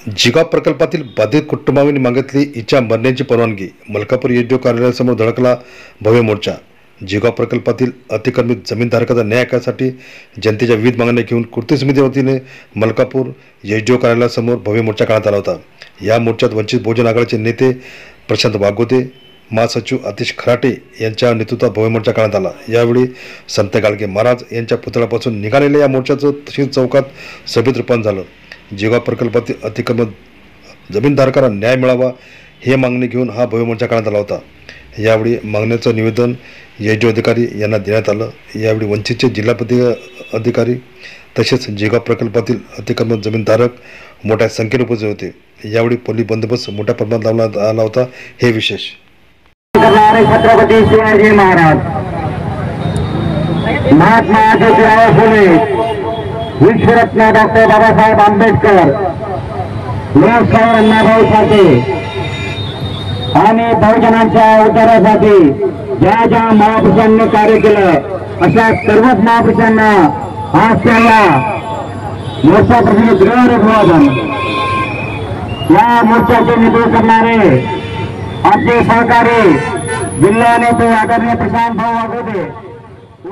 जिगाव प्रकल्पातील बाधित कुटुंबांनी मागितली इच्छा मरण्याची परवानगी। मलकापूर एसडीओ कार्यालयासमोर धडकला भव्य मोर्चा। जिगाव प्रकल्पातील अतिक्रमित जमीनधारकाचा न्याय करण्यासाठी जनतेच्या विविध मागण्या घेऊन कृती समिती वतीने मलकापूर एसडीओ कार्यालयासमोर भव्य मोर्चा काढण्यात आला होता। या मोर्चात वंचित बहुजन आघाडीचे नेते प्रशांत वागोते, महासचिव आतिश खराटे यांच्या नेतृत्वात भव्य मोर्चा काढण्यात आला। यावेळी संत गाडगे महाराज यांच्या पुतळ्यापासून निघालेल्या या मोर्चाचं तहसील चौकात सभेत रूपांतर झालं। जिगाव प्रकल्पातील अतिक्रमित जमीनधारकांना न्याय मिळावा हे मागणी घेऊन हा भव्य मोर्चा काढण्यात आला होता। यावेळी मागण्याचं निवेदन एसडीओ अधिकारी यांना देण्यात आलं। यावेळी वंचितचे जिल्हा अधिकारी तसेच जिगाव प्रकल्पातील अतिक्रमित जमीनधारक मोठ्या संख्येने उपस्थित होते। यावेळी पोलीस बंदोबस्त मोठ्या प्रमाणात लावण्यात आला होता। हे विशेष छत्रपती शिवाजी महाराज, महात्मा ज्योतिराव फुले, विश्वरत्न डॉक्टर बाबासाहेब आंबेडकर, लोकशाहीर अण्णाभाऊ साठे आणि बहुजनांच्या उद्धारासाठी ज्या ज्या महापुरुषांनी कार्य केलं अशा सर्वच महापुरुषांना आज त्याला मोर्चाप्रती दृढ अभिवादन। या मोर्चाचे नेतृत्व करणारे आमचे सहकारी जिल्हा नेते आदरणीय प्रशांत भाऊ वागोते व